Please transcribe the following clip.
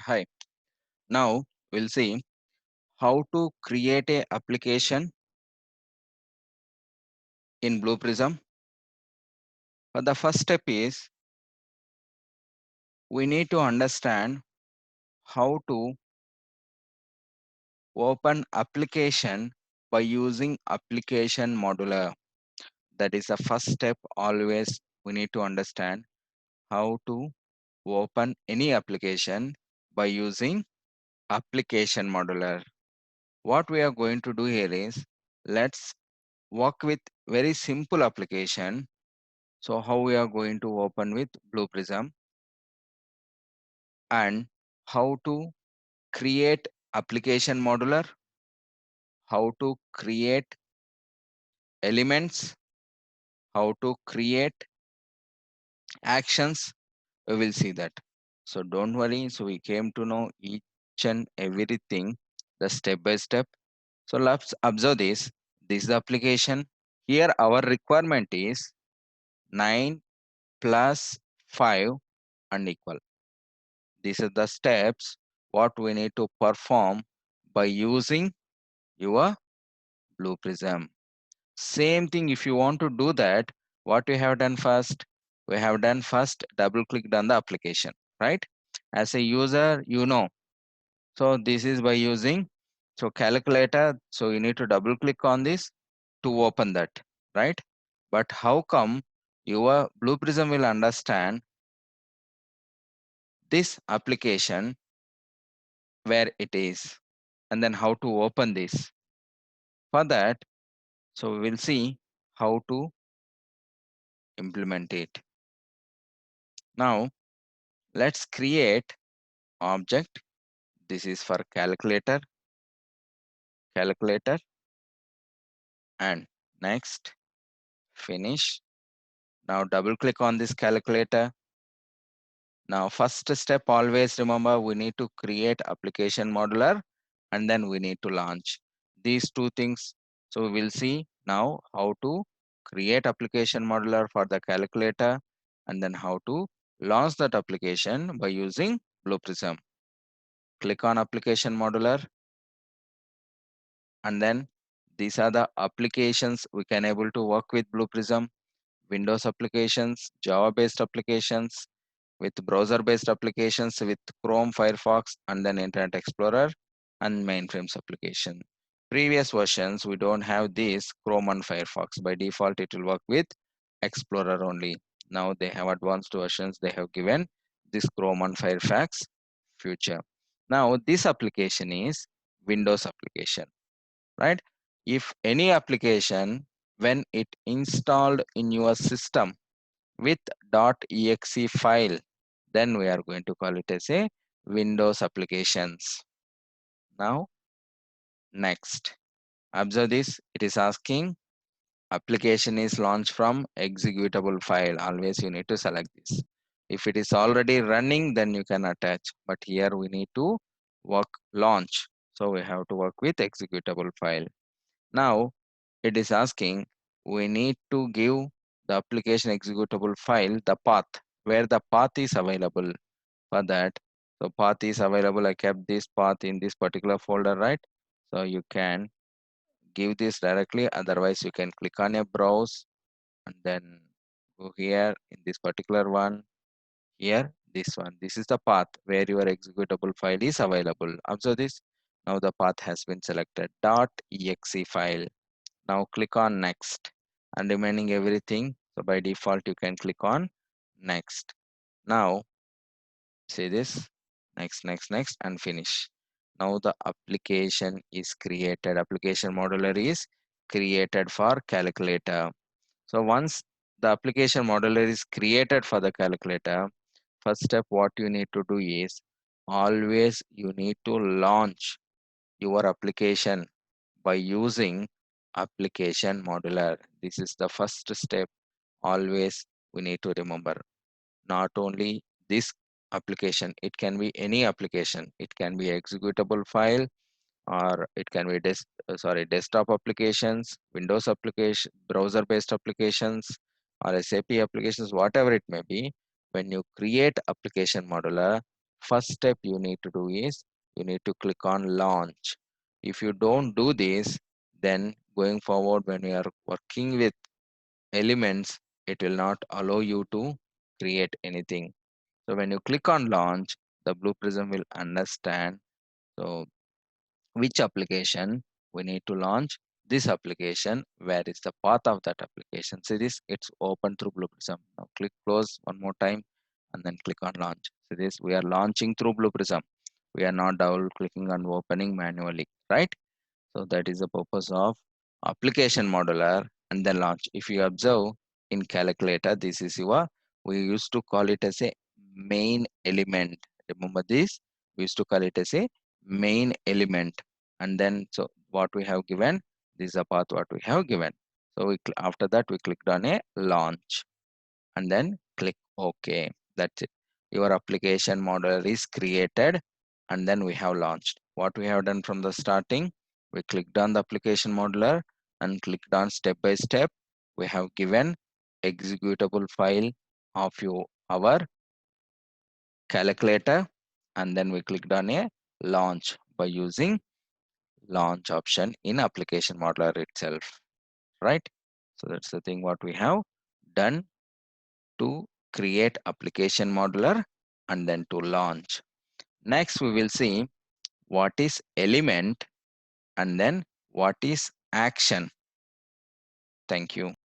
Hi. Now we'll see how to create a application in Blue Prism. But the first step is we need to understand how to open application by using application modular. That is the first step. Always we need to understand how to open any application by using application modular. What we are going to do here is let's work with very simple application. So how we are going to open with Blue Prism and how to create application modular, how to create elements, how to create actions, we will see that. So don't worry. So we came to know each and everything, the step by step. So let's observe this. This is the application. Here our requirement is 9 plus 5 and equal. These are the steps what we need to perform by using your Blue Prism. Same thing, if you want to do that, what we have done first? We have done first double clicked on the application, right? As a user, you know. So this is by using calculator. So you need to double click on this to open that, right? But how come your Blue Prism will understand this application where it is and then how to open this? For that, so we will see how to implement it. Now let's create object. This is for calculator, and next finish. Now double click on this calculator. Now first step, always remember we need to create application modular and then we need to launch these two things. So we will see now how to create application modular for the calculator and then how to launch that application by using Blue Prism. Click on application modular, and then these are the applications we can able to work with Blue Prism. Windows applications, Java based applications, with browser based applications with Chrome, Firefox, and then Internet Explorer and mainframes application. Previous versions we don't have this Chrome and Firefox. By default it will work with Explorer only. Now they have advanced versions, they have given this Chrome and Firefox future. Now this application is Windows application, right? If any application when it installed in your system with .exe file, then we are going to call it as a Windows applications. Now next, observe this. It is asking application is launched from executable file. Always you need to select this. If it is already running, then you can attach, but here we need to work launch, so we have to work with executable file. Now it is asking we need to give the application executable file the path where the path is available. For that, so path is available, I kept this path in this particular folder, right? So you can give this directly, otherwise you can click on a browse and then go here in this particular one. Here this one, this is the path where your executable file is available. Observe this. Now the path has been selected, .exe file. Now click on next and remaining everything. So by default you can click on next. Now say this, next and finish. Now the application is created. Application modular is created for calculator. So once the application modular is created for the calculator, first step what you need to do is always you need to launch your application by using application modular. This is the first step. Always we need to remember. Not only this application, it can be any application. It can be executable file, or it can be desktop applications, Windows application, browser based applications, or SAP applications, whatever it may be. When you create application modular, first step you need to do is you need to click on launch. If you don't do this, then going forward when you are working with elements, it will not allow you to create anything. So when you click on launch, the Blue Prism will understand so which application we need to launch. This application, where is the path of that application. See this, it's open through Blue Prism. Now click close one more time and then click on launch. See this, we are launching through Blue Prism. We are not double clicking and opening manually, right? So that is the purpose of application modeler and then launch. If you observe in calculator, this is your, we used to call it as a main element. Remember this? We used to call it as a main element. And then, so what we have given, this is the path what we have given. So after that, we clicked on a launch and then click OK. That's it. Your application model is created and then we have launched. What we have done from the starting, we clicked on the application modeler and clicked on step by step. We have given executable file of our calculator and then we clicked on a launch by using launch option in application modeler itself, right? So that's the thing what we have done to create application modeler and then to launch. Next, we will see what is element and then what is action. Thank you.